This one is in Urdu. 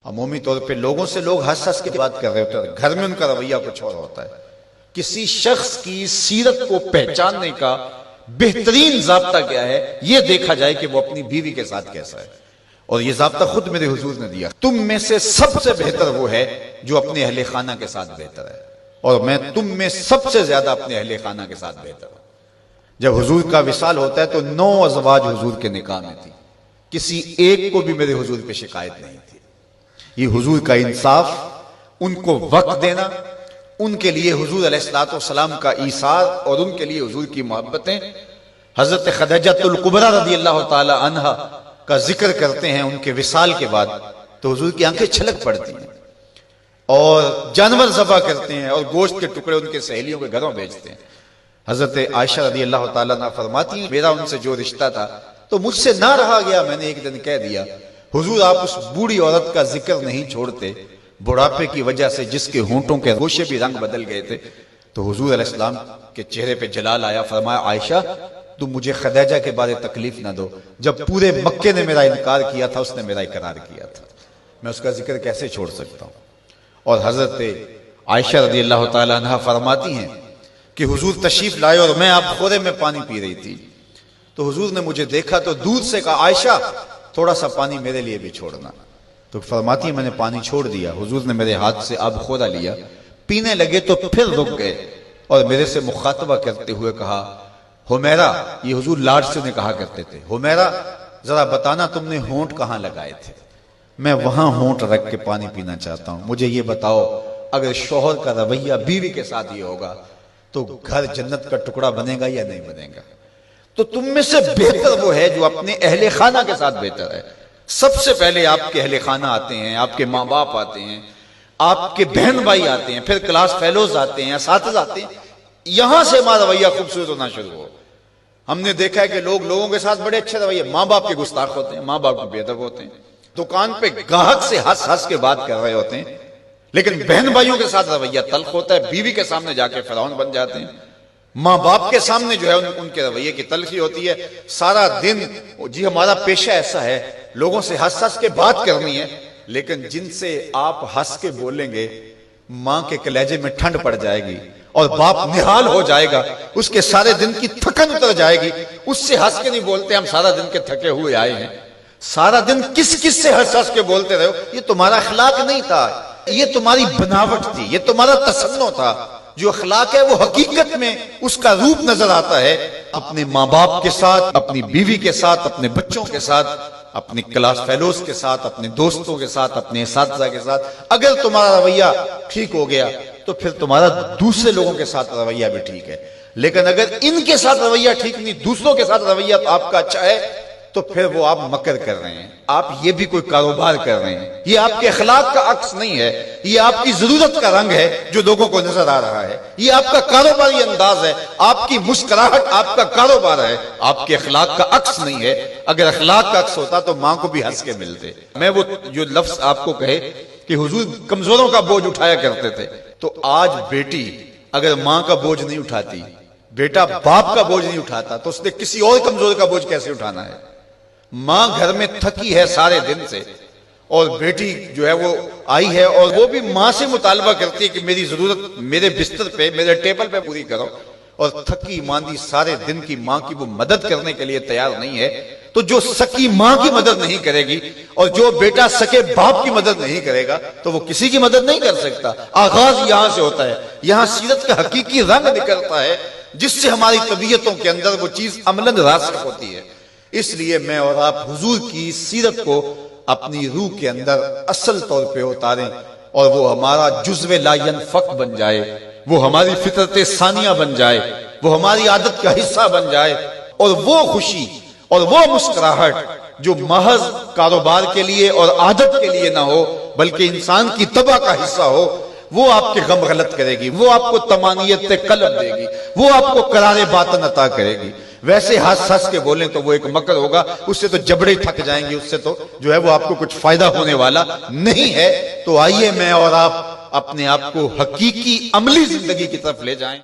عمومی طور پہ لوگوں سے لوگ ہنس ہنس کے بات کر رہے ہوتے ہیں، گھر میں ان کا رویہ کچھ اور ہوتا ہے۔ کسی شخص کی سیرت کو پہچاننے کا بہترین ضابطہ کیا ہے، یہ دیکھا جائے کہ وہ اپنی بیوی کے ساتھ کیسا ہے، اور یہ ضابطہ خود میرے حضور نے دیا۔ تم میں سے سب سے بہتر وہ ہے جو اپنے اہل خانہ کے ساتھ بہتر ہے، اور میں تم میں سب سے زیادہ اپنے اہل خانہ کے ساتھ بہتر ہوں۔ جب حضور کا وصال ہوتا ہے تو 9 ازواج حضور کے نکاح میں تھی، کسی ایک کو بھی میرے حضور پہ شکایت نہیں تھی۔ یہ حضور کا انصاف، ان کو وقت دینا، ان کے لیے حضور علیہ السلام کا ایثار اور ان کے لیے حضور کی محبتیں۔ حضرت خدیجہ الکبریٰ رضی اللہ تعالی عنہا کا ذکر کرتے ہیں ان کے وصال کے بعد تو حضور کی آنکھیں چھلک پڑتی ہیں، اور جانور ذبح کرتے ہیں اور گوشت کے ٹکڑے ان کے سہیلیوں کے گھروں بھیجتے ہیں۔ حضرت عائشہ رضی اللہ تعالیٰ عنہ فرماتی ہیں میرا ان سے جو رشتہ تھا تو مجھ سے نہ رہا گیا، میں نے ایک دن کہہ دیا حضور آپ اس بوڑھی عورت کا ذکر نہیں چھوڑتے، بڑھاپے کی وجہ سے جس کے ہونٹوں کے گوشے بھی رنگ بدل گئے تھے۔ تو حضور علیہ السلام کے چہرے پہ جلال آیا، فرمایا عائشہ تم مجھے خدیجہ کے بارے تکلیف نہ دو، جب پورے مکے نے میرا انکار کیا تھا اس نے میرا اقرار کیا تھا، میں اس کا ذکر کیسے چھوڑ سکتا ہوں۔ اور حضرت عائشہ رضی اللہ تعالی عنہا فرماتی ہیں کہ حضور تشریف لائے اور میں آپ خورے میں پانی پی رہی تھی، تو حضور نے مجھے دیکھا تو دور سے کہا عائشہ تھوڑا سا پانی میرے لیے بھی چھوڑنا، تو فرماتی ہیں میں نے پانی چھوڑ دیا، حضور نے میرے ہاتھ سے آب خورا لیا، پینے لگے تو پھر رک گئے اور میرے سے مخاطبہ کرتے ہوئے کہا حمیرہ، یہ حضور لاڈ سے نے کہا کرتے تھے، حمیرہ ذرا بتانا تم نے ہونٹ کہاں لگائے تھے، میں وہاں ہونٹ رکھ کے پانی پینا چاہتا ہوں، مجھے یہ بتاؤ اگر شوہر کا رویہ بیوی کے ساتھ یہ ہوگا تو گھر جنت کا ٹکڑا بنے گا یا نہیں بنے گا؟ تو تم میں سے بہتر وہ ہے جو اپنے اہل خانہ کے ساتھ بہتر ہے۔ سب سے پہلے آپ کے اہل خانہ آتے ہیں، آپ کے ماں باپ آتے ہیں، آپ کے بہن بھائی آتے ہیں، پھر کلاس فیلوز آتے ہیں، اساتذہ آتے ہیں، یہاں سے ہمارا رویہ خوبصورت ہونا شروع ہو۔ ہم نے دیکھا ہے کہ لوگوں کے ساتھ بڑے اچھے رویے، ماں باپ کے گستاخ ہوتے ہیں، ماں باپ کے بے ادب ہوتے ہیں، دکان پہ گاہک سے ہنس ہنس کے بات کر رہے ہوتے ہیں، لیکن بہن بھائیوں کے ساتھ رویہ تلخ ہوتا ہے، بیوی کے سامنے جا کے فرعون بن جاتے ہیں، ماں باپ کے سامنے جو ہے ان کے رویے کی تلخی ہوتی ہے۔ سارا دن جی ہمارا پیشہ ایسا ہے لوگوں سے ہنس ہنس کے بات کرنی ہے، لیکن جن سے آپ ہنس کے بولیں گے ماں کے کلیجے میں ٹھنڈ پڑ جائے گی اور باپ نہال ہو جائے گا، اس کے سارے دن کی تھکن اتر جائے گی، اس سے ہنس کے نہیں بولتے ہم سارا دن کے تھکے ہوئے آئے ہیں، سارا دن کس کس سے ہنس ہنس کے بولتے رہے ہو، یہ تمہارا اخلاق نہیں تھا، یہ تمہاری بناوٹ تھی، یہ تمہارا تصنع تھا۔ جو اخلاق ہے وہ حقیقت میں اس کا روپ نظر آتا ہے اپنے ماں باپ کے ساتھ، اپنی بیوی کے ساتھ، اپنے بچوں کے ساتھ، اپنے کلاس فیلوز کے ساتھ، اپنے دوستوں کے ساتھ، اپنے اساتذہ کے ساتھ۔ اگر تمہارا رویہ ٹھیک ہو گیا تو پھر تمہارا دوسرے لوگوں کے ساتھ رویہ بھی ٹھیک ہے، لیکن اگر ان کے ساتھ رویہ ٹھیک نہیں، دوسروں کے ساتھ رویہ آپ کا اچھا ہے تو پھر وہ آپ مکر کر رہے ہیں، آپ یہ بھی کوئی کاروبار کر رہے ہیں، یہ آپ کے اخلاق کا عکس نہیں ہے، یہ آپ کی ضرورت کا رنگ ہے جو لوگوں کو نظر آ رہا ہے، یہ آپ کا کاروباری انداز ہے، آپ کی مسکراہٹ آپ کا کاروبار ہے، آپ کے اخلاق کا عکس نہیں ہے۔ اگر اخلاق کا عکس ہوتا تو ماں کو بھی ہنس کے ملتے۔ میں وہ جو لفظ آپ کو کہے کہ حضور کمزوروں کا بوجھ اٹھایا کرتے تھے، تو آج بیٹی اگر ماں کا بوجھ نہیں اٹھاتی، بیٹا باپ کا بوجھ نہیں اٹھاتا، تو اس نے کسی اور کمزور کا بوجھ کیسے اٹھانا ہے؟ ماں گھر میں تھکی ہے سارے دن سے اور بیٹی جو ہے وہ آئی ہے اور وہ بھی ماں سے مطالبہ کرتی ہے کہ میری ضرورت میرے بستر پہ، میرے ٹیبل پہ پوری کرو، اور تھکی ماندی سارے دن کی ماں کی وہ مدد کرنے کے لیے تیار نہیں ہے، تو جو سکی ماں کی مدد نہیں کرے گی اور جو بیٹا سکے باپ کی مدد نہیں کرے گا تو وہ کسی کی مدد نہیں کر سکتا۔ آغاز یہاں سے ہوتا ہے، یہاں سیرت کا حقیقی رنگ نکلتا ہے جس سے ہماری طبیعتوں کے اندر وہ چیز عملاً راسخ ہوتی ہے۔ اس لیے میں اور آپ حضور کی سیرت کو اپنی روح کے اندر اصل طور پہ اتاریں اور وہ ہمارا جزو لا ینفک بن جائے، وہ ہماری فطرت ثانیہ بن جائے، وہ ہماری عادت کا حصہ بن جائے، اور وہ خوشی اور وہ مسکراہٹ جو محض کاروبار کے لیے اور عادت کے لیے نہ ہو بلکہ انسان کی طبع کا حصہ ہو، وہ آپ کے غم غلط کرے گی، وہ آپ کو طمانیت قلب دے گی، وہ آپ کو قرار باطن عطا کرے گی۔ ویسے ہنس ہنس کے بولیں تو وہ ایک مکر ہوگا، اس سے تو جبڑے تھک جائیں گے، اس سے تو جو ہے وہ آپ کو کچھ فائدہ ہونے والا نہیں ہے۔ تو آئیے میں اور آپ اپنے آپ کو حقیقی عملی زندگی کی طرف لے جائیں۔